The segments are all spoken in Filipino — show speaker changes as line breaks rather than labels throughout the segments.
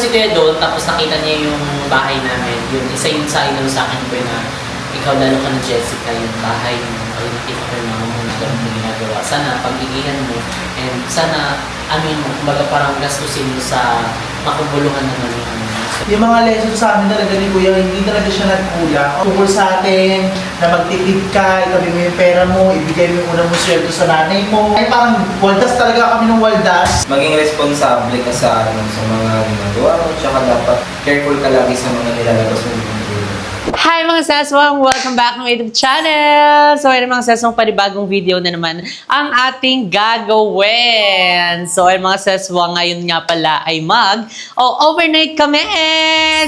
si Kuya doon, tapos nakita niya yung bahay namin. Yun, isa yun sa inano sa akin ko na ikaw lalo ka ng Jessica, yung bahay mo. Ay, nakita ko yung mga mo na ganun yung ginagawa. Sana pag-igihan mo, and sana, mo, kumbaga parang gastusin mo sa makubuluhan naman yung ano.
Yung mga lessons sa amin talaga ni Kuya, hindi talaga siya nagkulang. Tungkol sa atin, na magtipid ka, itabi mo yung pera mo, ibigay mo yung unang mo sweldo sa nanay mo. Ay parang waldas talaga kami ng waldas.
Maging responsable ka sa mga ginagawa mo, tsaka dapat careful ka lagi sa mga nilalabas mo.
Hi mga saswang! Welcome back to my YouTube channel! So ayun mga saswang, panibagong video na naman ang ating gagawin. So ayun mga saswang, ngayon nga pala ay overnight kami!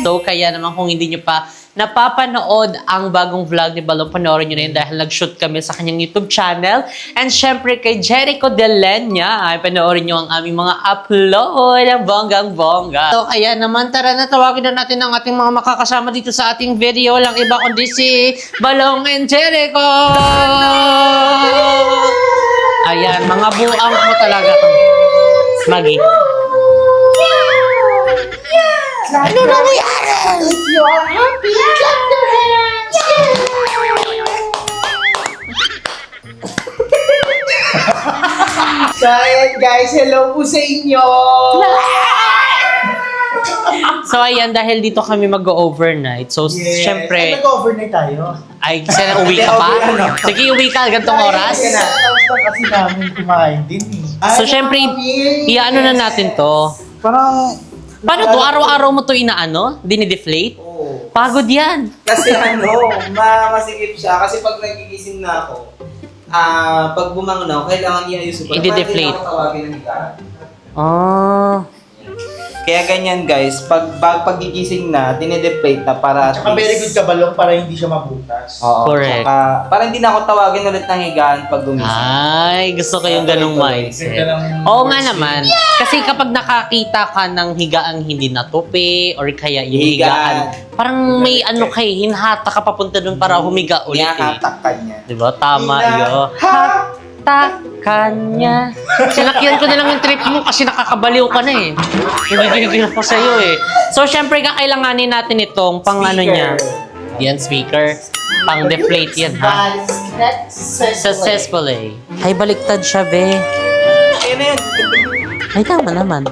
So kaya naman kung hindi nyo pa napapanood ang bagong vlog ni Balong, panoorin nyo na yun dahil nag-shoot kami sa kanyang YouTube channel. And syempre kay Jericho De Lenya, ay panoorin nyo ang aming mga upload ng bonggang-bongga. So kaya naman, tara na, tawagin na natin ang ating mga makakasama dito sa ating video. Lang iba kundi si Balong and Jericho! Ayan, mga buang mo talaga. Magi. Ano nangyari?
If you are happy, clap your hands! So ayan guys, hello po sa inyo!
So ayan, dahil dito kami mag-overnight. So syempre,
Ay, mag-overnight tayo.
ay sana uwi ka pa? Sige, uwi ka gantong oras.
Tapos na kasi namin kumain din eh.
So syempre, iano na natin to.
Parang...
Paano to? Araw-araw mo to inaano? Dinideflate?
Oo.
Pagod yan.
Kasi masikip siya. Kasi pag nagigising na ako, pag bumangon ako, kailangan i-ayusin ko.
I-deflate.
Hindi ako tawagin ng higaan.
Ah.
Kaya ganyan guys, pag gigising na, dinideflate na para at
Tsaka very good ka Balong para hindi siya mabutas.
Oo.
Correct.
Tsaka, para hindi na ako tawagin ulit ng higaan pag gumising.
Ay, gusto ko yung ganung mindset. Oo nga naman. Kasi kapag nakakita ka ng higaang hindi natupi or kaya yung higaan, parang may ano kay hinata ka papunta dun para humiga ulit eh.
Hinahatak ka niya.
Diba? Tama yun. Takanya. Sinakyan ko na lang yung trip mo kasi nakakabaliw ka na eh. Hindi ko sa'yo eh. So, syempre, kakailanganin natin itong pang ano niya. Yan, speaker. Pang deflate yan, ha? Successfully. Ay, baliktad siya, be.
Ayun na yun.
Ay, tama naman.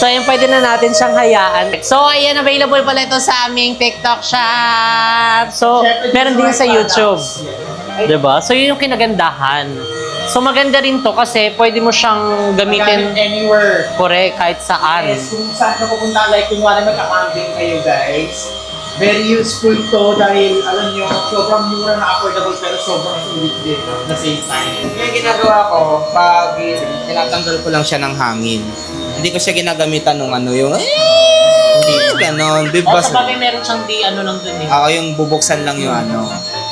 So, ayun, pwede na natin siyang hayaan. So, ayan, available pala ito sa aming TikTok shop. So, meron din sa YouTube. Diba? So, yun yung kinagandahan. So, maganda rin to kasi pwede mo siyang gamitin
anywhere.
correct, kahit saan.
Yes, kung saan ka pupunta, like kung wala magka-camping kayo guys, very useful to dahil alam nyo, sobrang mura na affordable pero sobrang sulit din at the same time.
Yung ginagawa ko, pag tinatanggal ko lang siya ng hangin. Hindi ko siya ginagamitan ng ano yung hindi ganon.
O, sa bagay meron siyang di ano lang dun eh.
Ako yung bubuksan lang yung ano.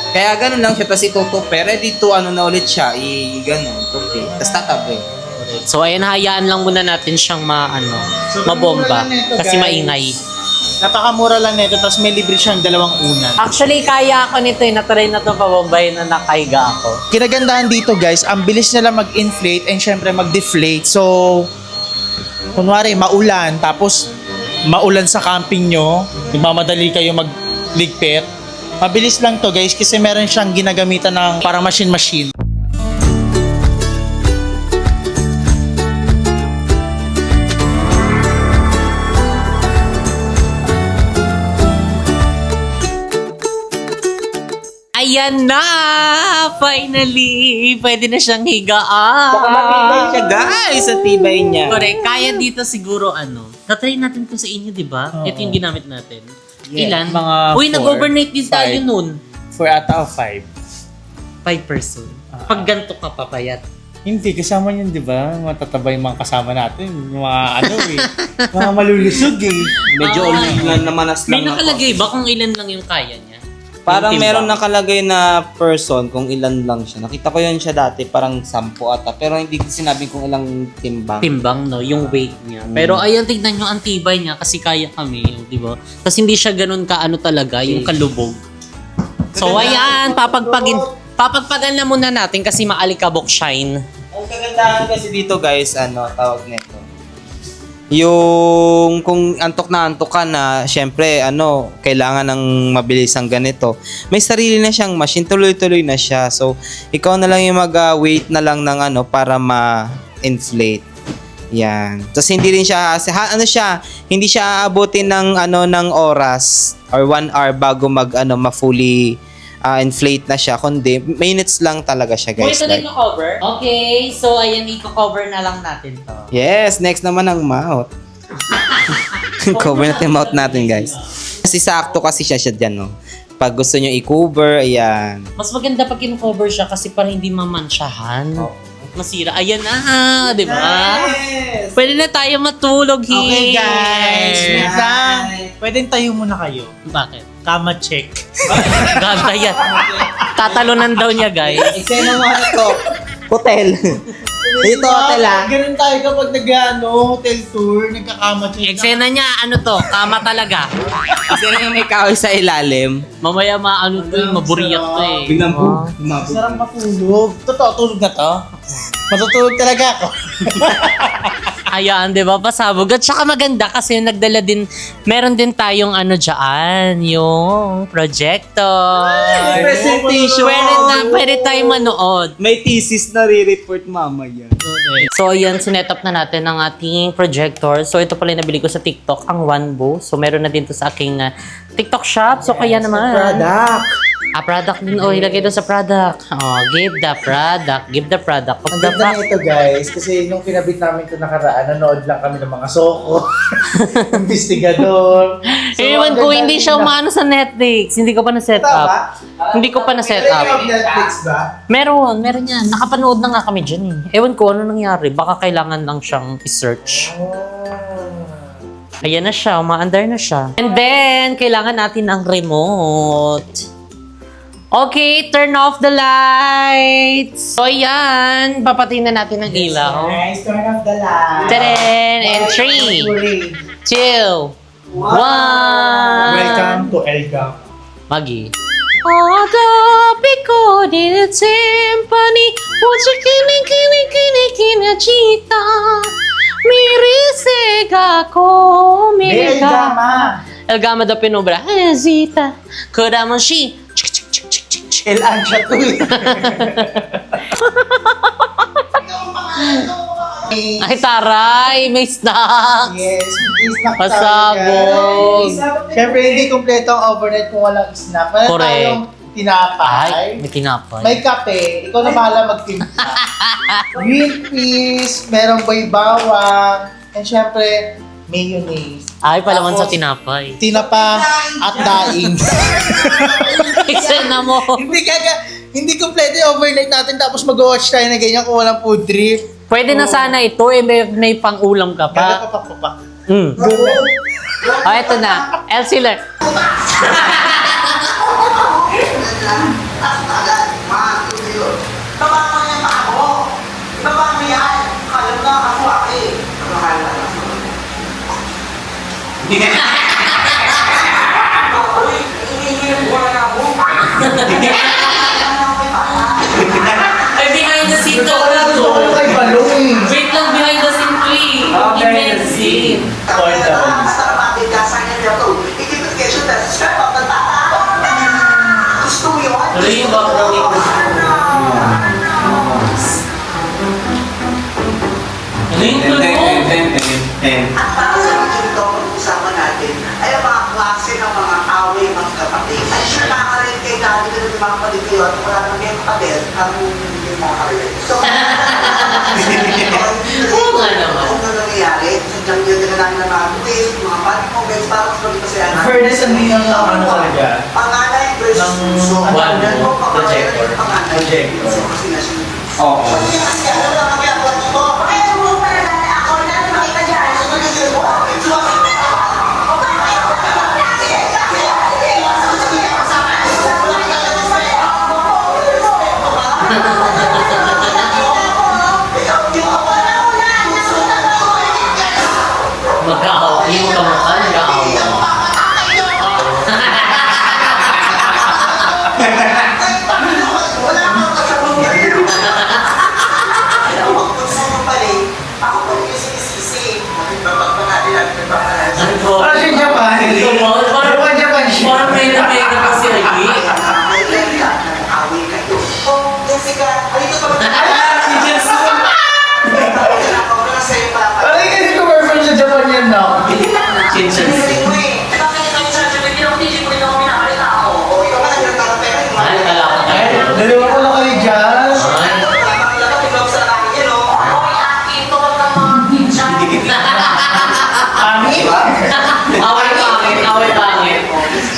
Kaya ganun lang siya, tapos itutupi. Ready to ano na ulit siya, ganon, tupi. Tapos tatabi.
So, ayun, hayaan lang muna natin siyang mabomba. Kasi maingay.
Napakamura lang nito, tapos may libre siyang 2 unan.
Actually, kaya ako nito eh. Natry na ito pabombay na nakahiga ako.
Kinagandahan dito guys, ang bilis nila mag-inflate and syempre mag-deflate. So, kunwari maulan, tapos maulan sa camping nyo, nagmamadali kayo magligpit. Mabilis lang to guys kasi meron siyang ginagamitan ng parang machine-machine.
Ayan na! Finally! Pwede na siyang higaan.
Baka matibay siya guys, sa tibay niya.
Correct. Kaya dito siguro tatry natin to sa inyo, di ba?
Oo.
Ito yung ginamit natin.
Yeah,
Ilan?
mga
Uy,
4,
nag-overnight din tayo
5.
nun.
4 ata o 5.
5 person. Pag ganito ka papayat.
Hindi, kasama yun, di ba? Matataba yung mga kasama natin. Yung mga mga malulusog eh.
Medyo namanas
May
lang ako.
nakalagay ba kung ilan lang yung kaya niya?
Parang
Yung
meron
timbang.
nakalagay na person kung ilan lang siya. Nakita ko yun siya dati, parang 10 ata. Pero hindi ko sinabing kung ilang timbang.
Timbang, no? Yung weight niya. Pero ayan, tignan nyo ang tibay niya kasi kaya kami, di ba? Tapos hindi siya ganun talaga, yung kalubog. So ayan, papagpagan na muna natin kasi maalikabok shine.
Ang kagandahan kasi dito guys, tawag nito. Yung kung antok ka na, syempre kailangan ng mabilisang ganito. May sarili na siyang machine, tuloy-tuloy na siya. So, ikaw na lang yung mag-wait na lang ng para ma-inflate. Yan. Tapos hindi rin siya hindi siya aabutin ng oras or 1 hour bago ma-fully inflate na siya, kundi minutes lang talaga siya, guys.
Ito din yung cover. Okay, so ayan, i-cover na lang natin to.
Yes, next naman ang mouth. Cover natin yung mouth natin, guys. Kasi sakto kasi siya dyan, no? Pag gusto nyo i-cover, ayan.
Mas maganda pag in-cover siya kasi para hindi mamansyahan. Masira. Ayan na, di ba?
Yes!
Pwede na tayo matulog,
Okay guys,
Yes.
wait lang. Pwedeng tayo muna kayo.
Bakit?
Kama check.
Ganda yan. Tatalunan daw niya, guys.
Eksena mo ito. Hotel. Dito, hotel
Ganun tayo kapag hotel tour, nagkakama check.
Eksena niya, kama talaga.
Eksena yung may kahoy sa ilalim.
Mamaya maburiyak to eh.
Biglang
Sarang matulog. Totoo, tulog na to. Matutulog talaga ako.
Ayan, di ba? Pasabog. At saka maganda kasi nagdala din, meron din tayong dyan, yung projector.
Presentation.
Pwede tayo manood.
May thesis na re-report mamaya.
So, ayan, sinet up na natin ang ating projector. So, ito pala yung nabili ko sa TikTok, ang Wanbo. So, meron na din to sa aking TikTok shop. So, kaya naman.
Product.
Product din. Oh, ilagay doon sa product. Oh, give the product. Give the product. What
Ang
the
ganda
fuck?
nito guys, kasi nung kinabit namin ito nakaraan, nanood lang kami ng mga soko, investigador.
Ewan ko, hindi siya umano sa Netflix. Hindi ko pa na-set up. Hindi ko pa na-set up.
Netflix ba?
Meron yan. Nakapanood na nga kami dyan eh. Ewan ko, ano nangyari? Baka kailangan lang siyang i-search. Ayan na siya, umaandar na siya. And then, kailangan natin ang remote. Okay, turn off the lights. So, ayan. Papatiin na natin ang ilaw.
Guys, turn off the light.
Tadaan! And 3, 2, 1.
Welcome to Elgam.
Magi. Agabi din at symphony. Mucho kinachita. Mirisega ko,
Elgama.
Elgama da pinobra. Zita. Kuramoshi.
El-an siya to eh.
Ay, taray! May snack!
Yes, snack
Pasabog.
Siyempre, hindi kompleto ang overnight kung walang snack. Meron
Correct.
tayong tinapay.
Ay, may tinapay.
May kape. Ikaw na bahala magtimpla. Green peas, merong bay bawang, and syempre, mayonnaise.
Ay, palaman sa
Tapos,
tinapay.
Tinapa at daing.
Eksena mo.
Hindi kompleto yung overnight natin tapos mag-watch tayo na ganyan kung walang food trip.
Pwede na sana ito, may pang-ulam ka pa.
Gagapapak-papak.
Oh, eto na. Elsiler. Ay, behind the scene to.
Ano kay Balong?
Wait lang, behind the scene to eh. Behind the scene. Ano yung background nito? Ano yung
At para sa video ito, pag-usapan natin ay ang mga klase ng mga away mga kapatid. Ay sure nakaka-relate kay dati ko ng mga kapatid kayo at wala nang may kapatid ang hindi makaka-relate. So,
Oo nga naman.
kung ano nangyayari, sadyang yun na lang na mga twist, mga funny moments, para mas maging masaya natin.
Fairness, hindi lang ano talaga.
Panganay versus
Ng
puso.
one
Projector.
Projector.
Kasi na siya.
Oo.
Kasi alam lang kami ako dito. Ay, mo para natin ako na nakita dyan.
Mag-aaw. Yung kamukha, nag-aaw.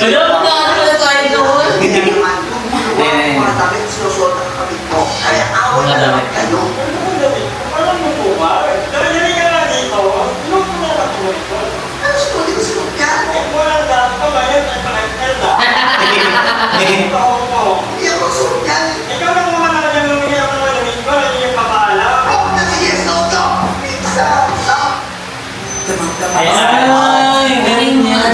Wala, magkakaroon na tayo doon.
Kaya naman, yung mga damit sinusuot ng kapit mo. Kaya away
Mga
na naman
damit.
kayo. Ano sinuot? Hindi ko sinuot yan. Hindi ako sinuot yan. Oh, that's yes, no, no. Minsan, no.
Ay, galing yan.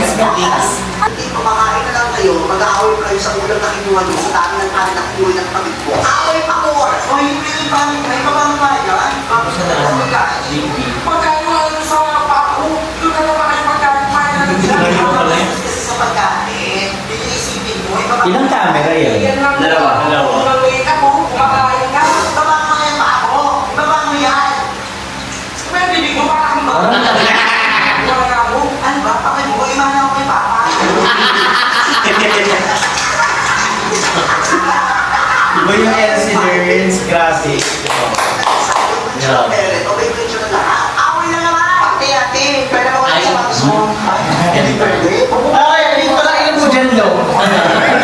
Hindi, kumakain na lang kayo, mag-aaway pa kayo sa ulam na kinuha nyo, sa dami ng kanin na kinuha ng kapit mo. Away pa ko! O hindi may pamamayan. Tapos na lang magkain. Pagkain sa pako, doon na naman kayo pagkain na lang. Kasi sa pagkain, iisipin mo,
Ilang camera yan?
Dalawa.
Ako, kumakain ka. Ibaba mo nga yung pako. Ibaba mo yan. May bibig mo parang ba? Ano ba? Pakay mo, imana ako kay Papa.
Iba yung LCDs, grabe.
Okay, picture na lahat. Away na naman! Ate, pwede mo
Ay.
sa mga gusto. Happy birthday.
Ay, alin pala ilan mo dyan, Lo?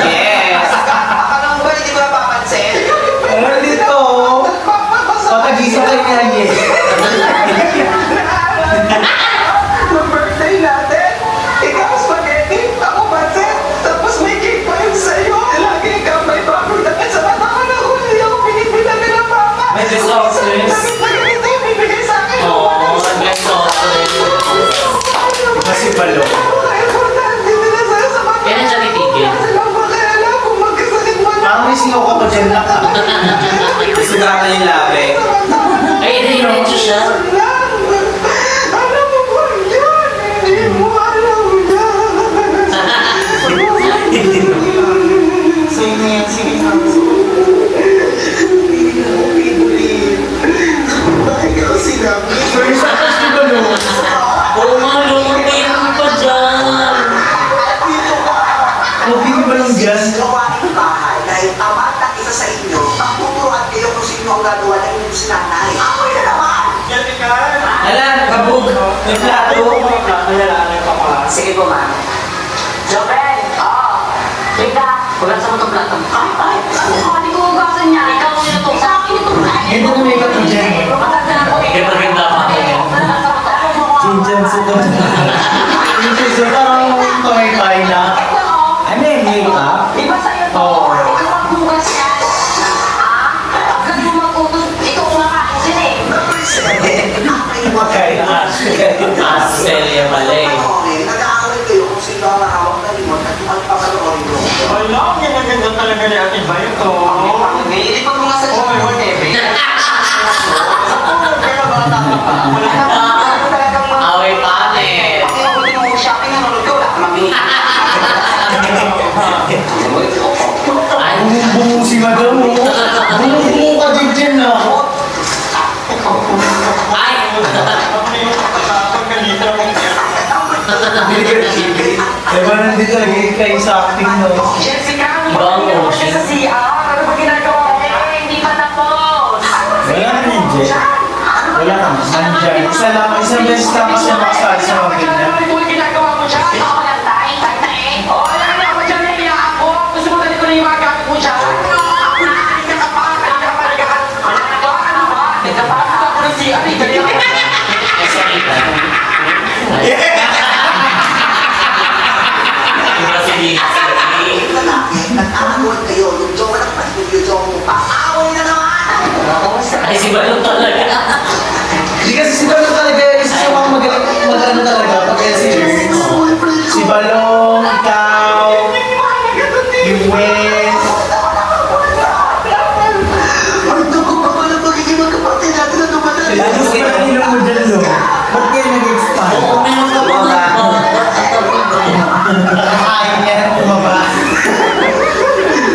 Yes! Akala mo ba hindi ko napapansin?
Ano dito? Patagisa kayo niya, yes.
Ang birthday natin, ikaw spaghetti, ako pansit, tapos may cake pa yun sa'yo. Lagi ikaw may bago na sa mata ko na huli ako pinipilan nila Papa.
May gusto ko, sis.
Damit na ganito yung bibigay sa akin.
Oo, ganito.
Kasi palo.
Kaya na siya titigil.
Parang may singaw ka pa dyan lang.
Sugatan yung labi.
Ay, diretso siya.
Alam mo ba yan? Hindi mo alam yan. Sige na yan, sige na. Hindi na ako pinulit. Bakit ako sinabi?
First, tapos di ba, Lo?
Oo nga, lumating mo pa dyan.
Dito ka.
Hindi ba lang dyan?
Gawain bahay dahil tapat ang isa sa inyo, magtuturuan kayo kung sino ang gagawa ng inyong sinanay. Ako'y na naman!
Hala, kabog. May plato.
Sige po, ma'am. Jobel! Oo. Teka, hugasan mo itong plato. Ay, hindi ko hugasan niya. Ikaw ang ito. Sa akin ito.
Ganito na may ka dyan.
Ganda pa ako yan.
Chinjan suko. Chinjan suko parang kamay-kamay na. Ano yung makeup?
Di ba sa'yo to?
Oo.
Ikaw ang bukas yan. Ha? Huwag mo mag-utos. Ikaw kumakain din eh.
Okay.
Celia pala eh.
Nag-aaway kayo kung sino ang mahawak na remote at kung ano pa panoorin mo. Ipag mo nga sa remote eh.
Away panel.
Pag-iwanin mo shopping, nanonood ka, wala ka mabili.
Ay,
Bumubu si Madam mo. Bumubu ka din dyan na.
ay.
Diba nandito lagi kayo sa acting, no?
Jessica,
Ibang emotion.
sa CR. Ano ba ginagawa mo? Eh, hindi pa tapos.
Wala ka din dyan. Wala ka. Nandyan. Isang beses lang kasi makasali sa mga ganyan.
Ano ba ginagawa mo dyan? Ako lang tayo. Tayo na eh. Oo, alam na ako dyan. Naiiyak ako. Gusto mo dali ko na yung mga gamit mo dyan. Halika ka pa. Halika ka pa. Halika ka. Ano ba? Ano ba? Halika pa. Ako ng CR. Dali ako.
Iba si Dixie.
Nag-aaway kayo, yung jowa ng kapatid, yung jowa mo pa. Away na naman!
Ay, si Balong talaga.
Hindi kasi si Balong talaga isa sa mga mag-ano talaga pag LCDs. Si Balong, ikaw, yung Wes.
Ang dugo pa pala magiging magkapatid natin na dumadaan.
Ano sa kanilong mo dyan, Lo? Ba't kayo nag-expand? Kain niya ng bumaba.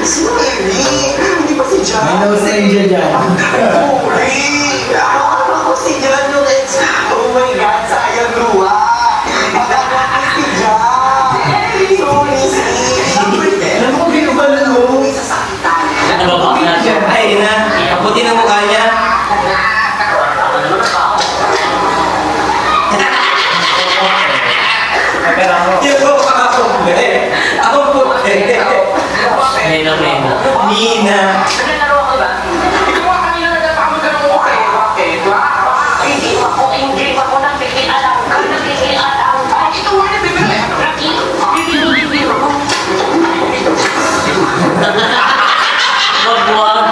Sino Amy? Hindi pa si John.
May nose angel dyan.
Sorry! Ako si John Lorenz. Oh my God, sayang luha. Magagawa ko si John. Sorry,
Alam mo, binubalo mo.
May sasakitan.
Ano ba ba natin?
Ay, na. Kaputi ng mukha niya.
Pero ako,
Yung ako kakapog. Ako Ina.
Naglalaro ako ba? Ikaw nga kanina nagtatamad ka ng mukha eh. Bakit? Hindi ako nakikialam ka. Nakikialam ka. Ito nga na, bibili.
Wag.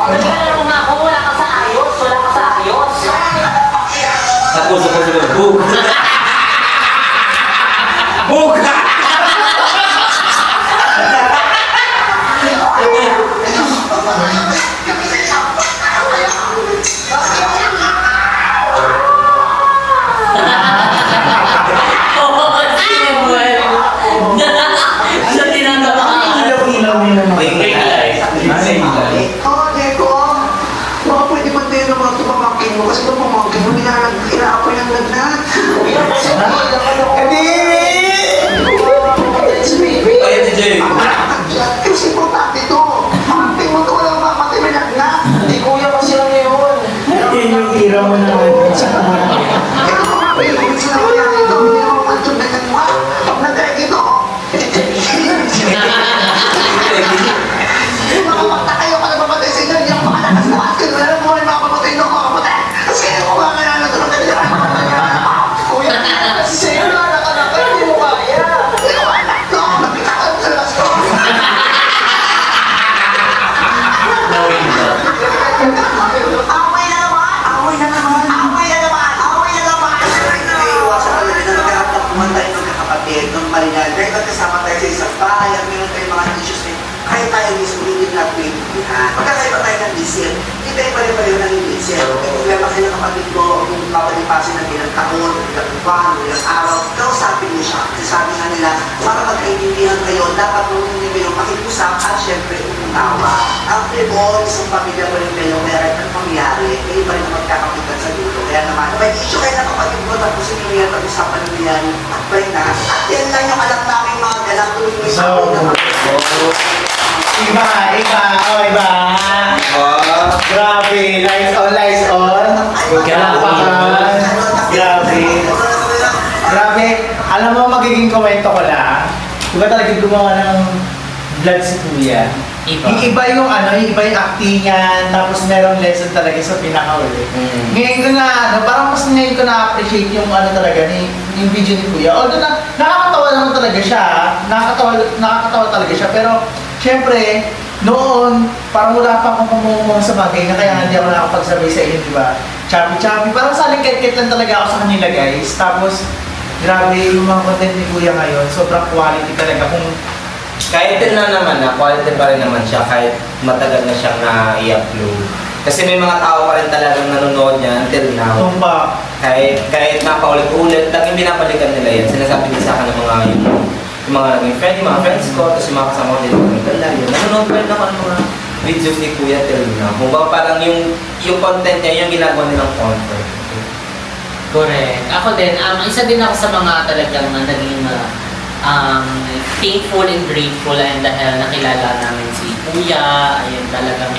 Naglalaro nga ako. Wala ka sa ayos.
Tapos bug. Bug!
Sa tinatamaan.
Oo, Diego. Baka pwede man din ng mga tumamangkin mo kasi itong pamangkin mo hinaapoy ng lagnat.
Ay, ito, Jay.
Kasi importante ito. Pamangkin mo ito walang mamatay may lagnat.
Hindi kuya kasi lang yun.
Ito pamangkin mo sila kaya ito. Hindi naman mansyon na yan mo. Pag nag-drag ito. Makapagta kayo ka nagpamatay sa inyo. Hindi ako makalakas na mask. Wala na mo rin makapamatay na ako makamatay. Kasi kaya ko ba kaya natulog na nila. Kuya, kasi sa'yo na anak-anak ka. Hindi mo kaya. Hindi ko anak to. Nakita ko sa labas ko.
Knowing that.
Away na naman! Away na naman! Away na naman! Away na naman! Ay, iwasan ka na rin na nagkaroon ng kumantay ng kakapatid, ng marinal. Dahil magkasama tayo sa isang bahay at meron tayong mga issues na kahit tayo mismo hindi natin pinagpilihan. Magkakaiba tayo ng isip. Hindi tayo pare-pareho ng isip. May problema kayo ng kapatid ko, kung papalipasin ng ilang taon, ilang buwan, ilang araw, kausapin mo siya. Kasi sabi nga nila, para magkaintindihan kayo, dapat nung hindi kayo makikusap at syempre umunawa. Ang tribon, isang pamilya pa rin kayo, kaya kahit anong mangyari, kayo pa rin magkakapitan sa dulo. Kaya naman, may issue kayo ng kapatid mo, tapos hindi mo yan pag-usapan ng yan, at balik na. At yan lang yung alam namin mga ganap tuwing may sakot na
Iba.
Oh.
Grabe, lights on. Galapakan. Grabe. Alam mo, magiging komento ko lang. Diba talaga gumawa ng vlog si Kuya?
Iba.
Yung iba yung acting niya, tapos merong lesson talaga sa pinaka-uli. Ngayon ko parang mas ngayon ko na-appreciate yung talaga, yung video ni Kuya. Although nakakatawa naman talaga siya, nakakatawa talaga siya, pero syempre, noon, parang wala pa akong kumumong sa bagay na kaya hindi ako nakapagsabay sa inyo, di ba? Chubby. Parang saling kit-kit lang talaga ako sa kanila, guys. Tapos, grabe yung mga content ni Kuya ngayon. Sobrang quality talaga. Kung
Kahit din na naman na, quality pa rin naman siya kahit matagal na siyang na-i-upload. Kasi may mga tao pa rin talagang nanonood niya until now.
tumpa,
Kahit napaulit-ulit, laging binabalikan nila yan. Sinasabi niya sa akin ng mga yung mga naging friend, yung mga friends ko, tapos yung mga kasama ko din ng gala yun. Nanonood pa rin ako ng mga videos ni Kuya till now. Kung ba parang yung content niya, yung ginagawa nilang content.
Correct. Ako din, isa din ako sa mga talagang naging thankful and grateful and dahil nakilala namin si Kuya, ayun talagang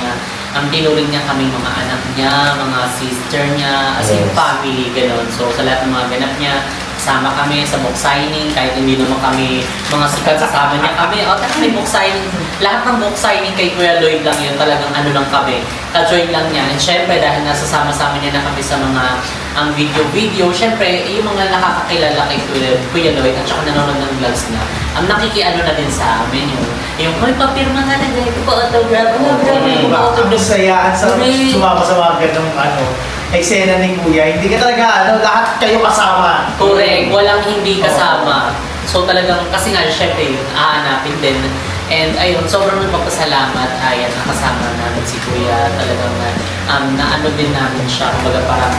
tinuring niya kami mga anak niya, mga sister niya, as in
Yes.
family, gano'n. So sa lahat ng mga ganap niya, kasama kami sa book signing, kahit hindi naman kami mga sikat, kasama niya kami. O, talagang may book signing. Lahat ng book signing kay Kuya Lloyd lang yun, talagang lang kami. Ka-join lang niya. And syempre, dahil nasasama-sama niya na kami sa mga video, syempre, yung mga nakakakilala kay Kuya Lloyd at saka nanonood ng vlogs niya, ang nakikiano na din sa amin yung may papirma na rin, pa-autograph,
ang
pa-autograph.
sayaan sa sumama sa mga ganong eksena ni Kuya. Hindi ka talaga, lahat kayo kasama.
Correct, walang hindi kasama. So talagang, kasi nga, syempre, aanapin din. And ayun, sobrang nagpapasalamat, ayan, nakasama namin si Kuya. Talagang, naano din namin siya. Kumbaga parang,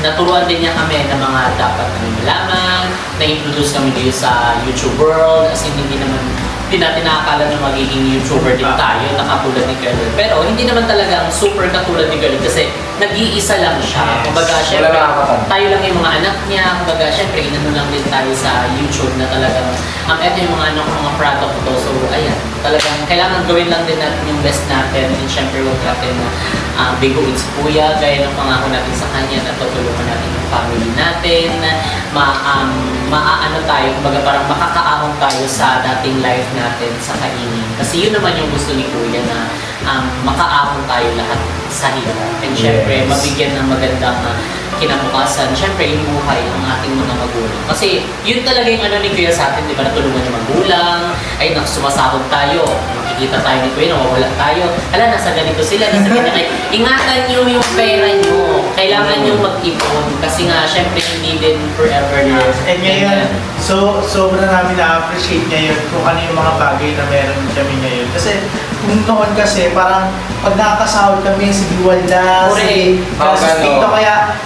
naturuan din niya kami ng mga dapat namin malaman. Na-introduce kami dito sa YouTube world. As in, hindi natin nakakala na magiging YouTuber din tayo, na katulad ni Kerlin. Pero hindi naman talagang super katulad ni Kerlin kasi nag-iisa lang siya. Kumbaga, syempre, tayo lang yung mga anak niya. Kumbaga, syempre, inano lang din tayo sa YouTube na talagang, eto yung mga anak, mga product ko. So, ayan, talagang kailangan gawin lang din natin yung best natin. And syempre, huwag natin biguin si Kuya, gaya ng pangako natin sa kanya na tutulungan natin yung family natin, maaano tayo, kumbaga parang makakaahon tayo sa dating life natin sa kainin. Kasi yun naman yung gusto ni Kuya na makaahon tayo lahat sa hirap. And syempre, mabigyan ng magandang kinabukasan. Syempre, inuhay ang ating mga magulang. Kasi yun talaga yung ano ni Kuya sa atin, di ba? Natulungan yung magulang, ay sumasahod tayo, makikita tayo ni Kuya, nawawala tayo. Hala, nasa ganito sila, nasa ganito. Ingatan nyo yung pera nyo. Kailangan nyo mag-ipon. Kasi nga, syempre, hindi din forever na.
And ngayon, sobra namin na-appreciate ngayon kung ano yung mga bagay na meron kami ngayon. Kasi kung noon kasi, parang pag nakakasahod kami, sige Walda, sige Dito, kaya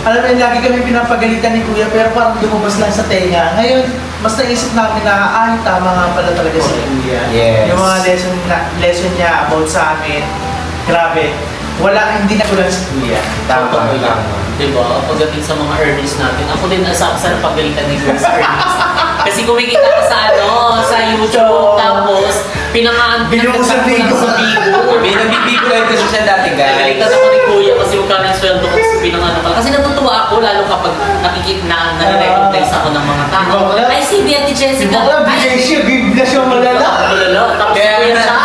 alam mo yun, lagi kami pinapagalitan ni Kuya pero parang lumabas lang sa tenga. Ngayon, mas naisip namin na, ay, tama nga pala talaga si Kuya.
Yes.
Yung mga lesson niya about sa amin, grabe. Hindi na kulang si Kuya.
Tama lang.
Diba? Pagdating sa mga earnings natin, ako din nasa sa pagalitan ni Kuya sa earnings. Kasi kumikita ka sa sa YouTube, tapos
Binuo sa Bigo.
Binabibigo lang kasi siya dati, guys.
Nagalitan ako ni Kuya kasi yung kanang sweldo ko kasi kasi natutuwa ako lalo kapag nakikita na nare-recognize ako ng mga tao. Ay, si Ate Jessica.
Bigay siya, bigla siya malala.
Malala. Tapos si Kuya siya.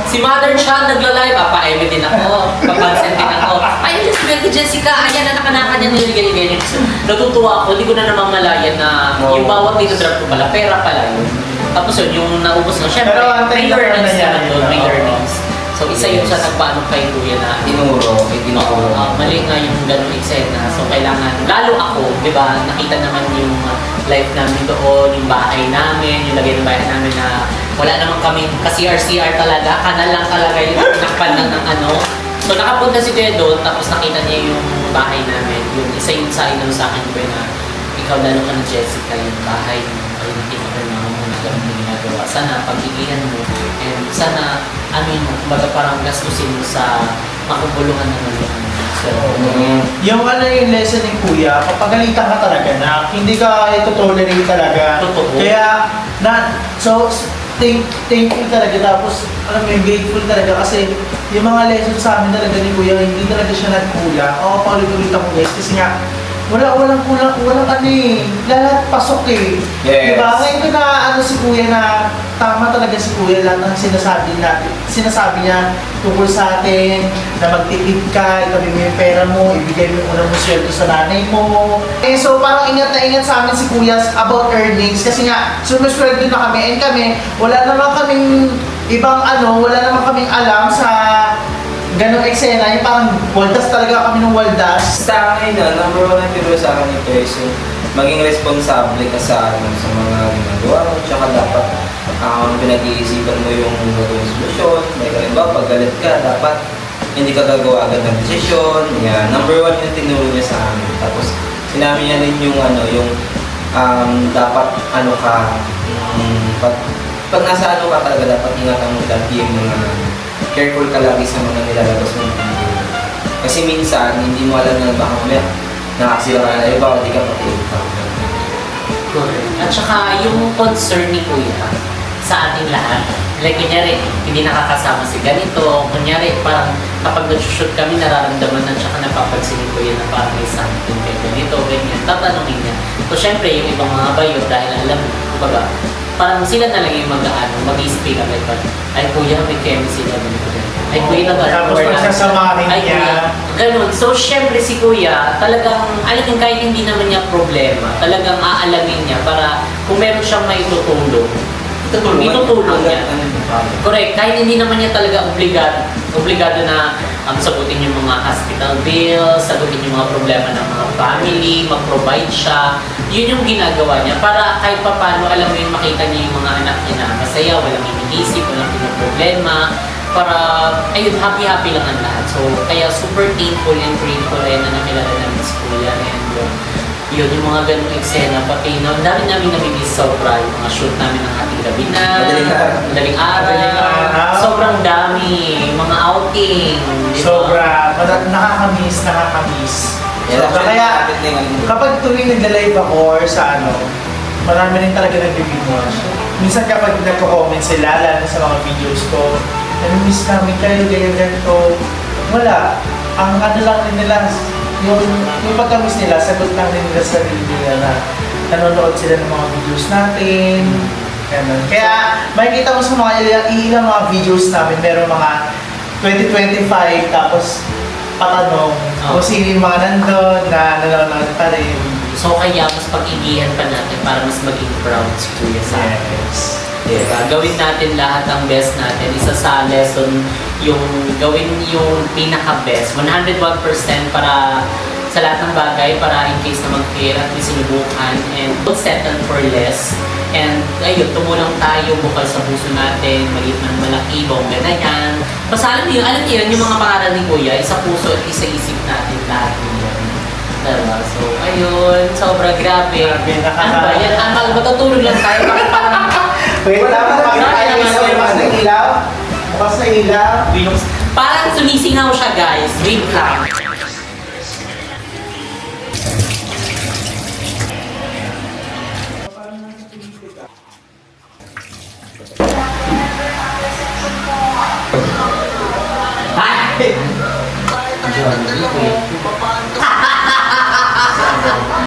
Si Mother siya nagla-live. Papa-eme din ako. Papansin din ako. Ay, si Ate Jessica. Ayan na nakanaka niya niliganyan. Natutuwa ako. Hindi ko na namamalayan na yung bawat drop ko pala. Pera pala yun. Tapos yun, yung naubos na. Siyempre,
Pero antay
may
na
learnings
niya.
naman doon. May learnings. So, isa yun sa nagpaano kay Kuya na
Tinuro.
mali nga yung ganung eksena. So, kailangan, lalo ako, di ba, nakita naman yung life namin doon, yung bahay namin, yung lagay ng bahay namin na wala naman kami, ka-CR talaga, kanal lang talaga yung tinakpan lang ng ano. So, nakapunta si Kuya doon, tapos nakita niya yung bahay namin. Yung isa yung sa inano sa akin, Kuya, na ikaw lalo ka na Jessica, yung bahay mo, ay nakita ko yung mga muna ganun yung ginagawa. Sana pag-igihan mo, and sana kumbaga parang gastusin mo sa makubuluhan ng maluhan. So,
Yung yung lesson ni Kuya, papagalitan ka talaga na hindi ka ito-tolerate talaga.
Totoo.
Kaya, thankful talaga. Tapos, alam mo yung grateful talaga kasi yung mga lesson sa amin talaga ni Kuya, hindi talaga siya nagkulang. Oo, paulit-ulit ako guys. Kasi nga, walang kulang, lahat pasok eh.
Yes.
Diba? Ngayon ko na si Kuya na tama talaga si Kuya lahat ng sinasabi niya tungkol sa atin, na magtipid ka, itabi mo yung pera mo, ibigay mo yung unang mo sweldo sa nanay mo. So parang ingat na ingat sa amin si Kuya about earnings kasi nga sumusweldo na kami and kami, wala naman kaming wala naman kaming alam sa ganong eksena, yung parang waldas talaga kami ng waldas.
Sa akin, number one na tinuro sa akin ito is yung maging responsable ka sa mga ginagawa mo. Tsaka dapat pinag-iisipan mo yung gagawin solusyon. May kalimba, pag galit ka, dapat hindi ka gagawa agad ng desisyon. Yeah, number one yung tinuro niya sa amin. Tapos sinabi niya rin yung dapat pag nasa ka talaga, dapat ingatan mo lagi yung mga careful ka lagi sa mga nilalabas mo. Kasi minsan, hindi mo alam na baka mamaya nakasira ka na iba o di ka pati-iba.
correct. At saka yung concern ni Kuya sa ating lahat, like kunyari, hindi nakakasama si ganito, kunyari parang kapag nag-shoot kami, nararamdaman na tsaka napapansin ni Kuya na parang may something kay ganito, ganyan, tatanungin niya. So syempre, yung ibang mga bayo, dahil alam, kumbaga, parang sila na lang yung mag-i-speak up, like, ay Kuya, may chemistry na ganito. Ay Kuya,
Tapos pagsasamahin
ay
niya.
Kuya, ganun. So syempre si Kuya, talagang, alam niyo, kahit hindi naman niya problema, talagang aalamin niya para kung meron siyang maitutulong, itutulong niya. Correct. Kahit hindi naman niya talaga obligado na sagutin yung mga hospital bills, sagutin yung mga problema ng mga family, mag-provide siya. Yun yung ginagawa niya para kahit pa paano, alam mo yung makita niya yung mga anak niya na masaya, walang iniisip, walang pinaproblema, para, ayun, happy-happy lang ang lahat. So, kaya super thankful and grateful rin na nakilala namin si Kuya. And yun, yung mga ganung eksena, pati no, dami namin namimiss sobra yung mga shoot namin ng ating gabi na, madaling araw, sobrang dami, mga outing, di ba?
Sobra, nakakamiss. Kaya, kapag tuwing nagla-live ako or sa marami rin talaga nagbibigwas. minsan kapag nagko-comment sila, lalo sa mga videos ko, miss namin kayo, ganyan ganito. Wala. Ang ano lang din nila, yung pagka-miss nila, sagot lang din nila sa sarili nila na nanonood sila ng mga videos natin. Ganun. Kaya makikita mo sa mga ilang mga videos namin, meron mga 2025, tapos patanong kung sino yung mga nandun na nanonood pa rin.
So kaya mas pag-igihan pa natin para mas maging proud si Kuya sa atin. Diba? Gawin natin lahat ang best natin. Isa sa lesson yung gawin yung pinaka-best. 101% para sa lahat ng bagay para in case na mag-fail at sinubukan and don't settle for less. And ayun, tumulong tayo bukal sa puso natin, maliit man malaki, bongga na yan. Basta alam niyo yung mga pangalan ni Kuya, isa puso at isa isip natin lahat yun. Diba? So, ayun, sobra grabe.
Grabe,
Ano ba yan? Matutulog lang tayo. Bakit parang
Wait, dapat makitayo sa bukas na ilaw. Bukas na ilaw.
parang sumisingaw siya, guys. Wait lang. Ay! Johnny, wait.